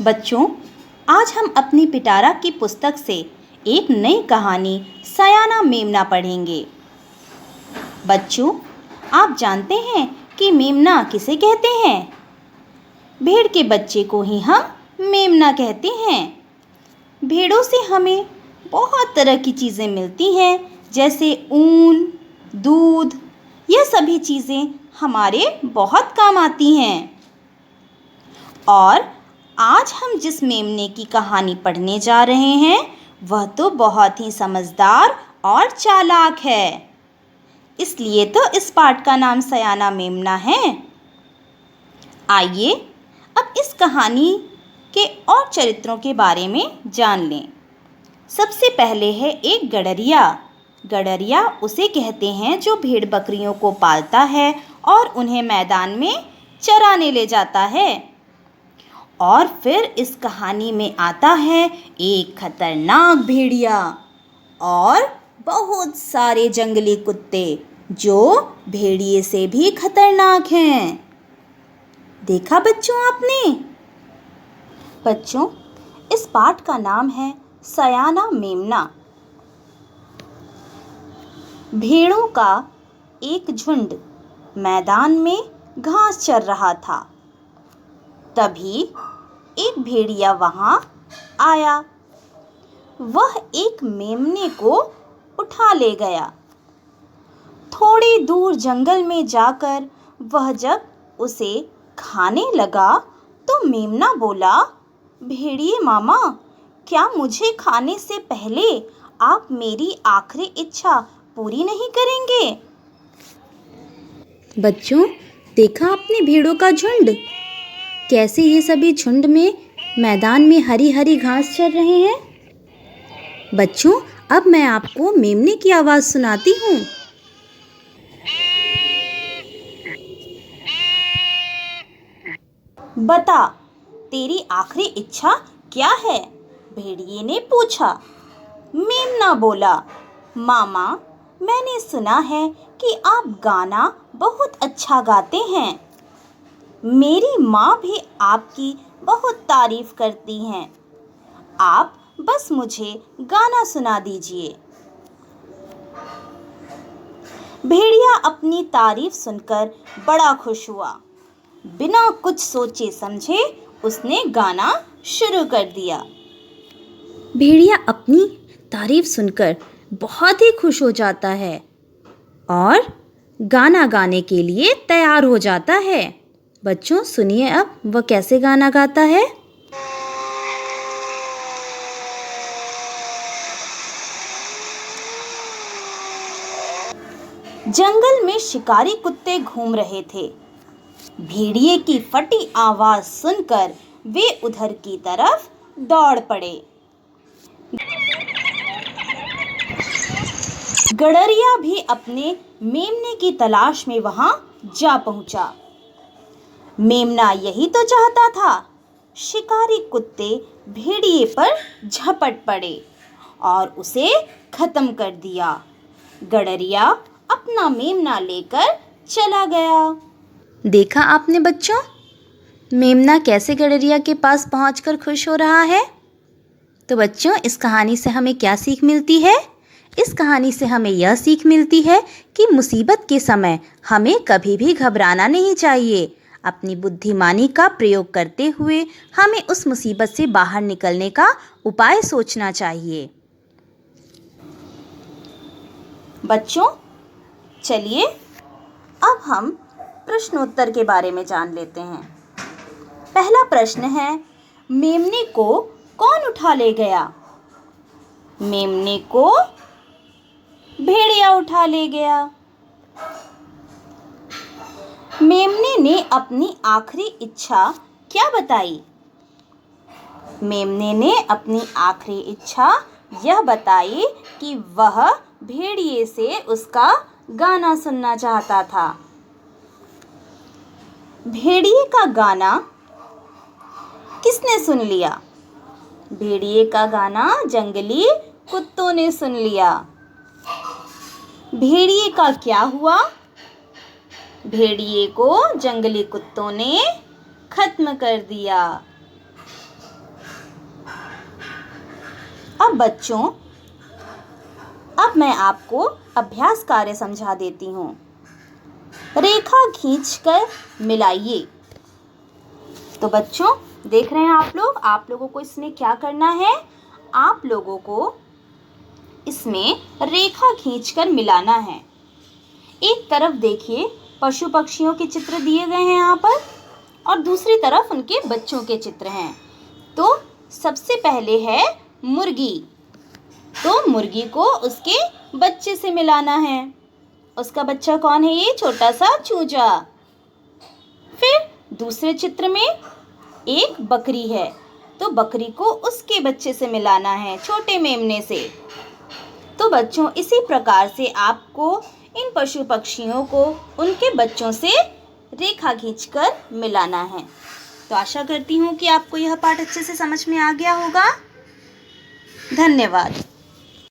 बच्चों, आज हम अपनी पिटारा की पुस्तक से एक नई कहानी सयाना मेमना पढ़ेंगे। बच्चों, आप जानते हैं कि मेमना किसे कहते हैं? भेड़ के बच्चे को ही हम मेमना कहते हैं। भेड़ों से हमें बहुत तरह की चीज़ें मिलती हैं, जैसे ऊन, दूध। यह सभी चीज़ें हमारे बहुत काम आती हैं। और आज हम जिस मेमने की कहानी पढ़ने जा रहे हैं, वह तो बहुत ही समझदार और चालाक है। इसलिए तो इस पाठ का नाम सयाना मेमना है। आइए अब इस कहानी के और चरित्रों के बारे में जान लें। सबसे पहले है एक गडरिया। गडरिया उसे कहते हैं जो भेड़ बकरियों को पालता है और उन्हें मैदान में चराने ले जाता है। और फिर इस कहानी में आता है एक खतरनाक भेड़िया और बहुत सारे जंगली कुत्ते जो भेड़िए से भी खतरनाक हैं। देखा बच्चों आपने? बच्चों, इस पाठ का नाम है सयाना मेमना। भेड़ों का एक झुंड मैदान में घास चर रहा था। तभी एक भेड़िया वहां आया। वह एक मेमने को उठा ले गया। थोड़ी दूर जंगल में जाकर वह जब उसे खाने लगा तो मेमना बोला, भेड़िए मामा, क्या मुझे खाने से पहले आप मेरी आखिरी इच्छा पूरी नहीं करेंगे? बच्चों, देखा आपने भेड़ों का झुंड? कैसे ये सभी झुंड में मैदान में हरी हरी घास चर रहे हैं। बच्चों, अब मैं आपको मेमने की आवाज़ सुनाती हूँ। बता, तेरी आखिरी इच्छा क्या है? भेड़िए ने पूछा। मेमना बोला, मामा, मैंने सुना है कि आप गाना बहुत अच्छा गाते हैं। मेरी माँ भी आपकी बहुत तारीफ करती हैं। आप बस मुझे गाना सुना दीजिए। भेड़िया अपनी तारीफ सुनकर बड़ा खुश हुआ। बिना कुछ सोचे समझे उसने गाना शुरू कर दिया। भेड़िया अपनी तारीफ सुनकर बहुत ही खुश हो जाता है और गाना गाने के लिए तैयार हो जाता है। बच्चों, सुनिए अब वह कैसे गाना गाता है। जंगल में शिकारी कुत्ते घूम रहे थे। भेड़िए की फटी आवाज सुनकर वे उधर की तरफ दौड़ पड़े। गडरिया भी अपने मेमने की तलाश में वहां जा पहुंचा। मेमना यही तो चाहता था। शिकारी कुत्ते भेड़िए पर झपट पड़े और उसे खत्म कर दिया। गडरिया अपना मेमना लेकर चला गया। देखा आपने बच्चों, मेमना कैसे गडरिया के पास पहुंचकर खुश हो रहा है। तो बच्चों, इस कहानी से हमें क्या सीख मिलती है? इस कहानी से हमें यह सीख मिलती है कि मुसीबत के समय हमें कभी भी घबराना नहीं चाहिए। अपनी बुद्धिमानी का प्रयोग करते हुए हमें उस मुसीबत से बाहर निकलने का उपाय सोचना चाहिए। बच्चों, चलिए अब हम प्रश्नोत्तर के बारे में जान लेते हैं। पहला प्रश्न है, मेमने को कौन उठा ले गया? मेमने को भेड़िया उठा ले गया। मेमने ने अपनी आखिरी इच्छा क्या बताई? मेमने ने अपनी आखिरी इच्छा यह बताई कि वह भेड़िए से उसका गाना सुनना चाहता था। भेड़िए का गाना किसने सुन लिया? भेड़िए का गाना जंगली कुत्तों ने सुन लिया। भेड़िए का क्या हुआ? भेड़िए को जंगली कुत्तों ने खत्म कर दिया। अब बच्चों, अब मैं आपको अभ्यास कार्य समझा देती हूँ। रेखा खींचकर मिलाइए। तो बच्चों, देख रहे हैं आप लोगों को इसमें क्या करना है? आप लोगों को इसमें रेखा खींचकर मिलाना है। एक तरफ देखिए, पशु पक्षियों के चित्र दिए गए हैं यहाँ पर, और दूसरी तरफ उनके बच्चों के चित्र हैं। तो सबसे पहले है मुर्गी। तो मुर्गी को उसके बच्चे से मिलाना है। उसका बच्चा कौन है? ये छोटा सा चूजा। फिर दूसरे चित्र में एक बकरी है, तो बकरी को उसके बच्चे से मिलाना है, छोटे मेमने से। तो बच्चों, इसी प्रकार से आपको इन पशु पक्षियों को उनके बच्चों से रेखा खींचकर मिलाना है। तो आशा करती हूँ कि आपको यह पाठ अच्छे से समझ में आ गया होगा। धन्यवाद।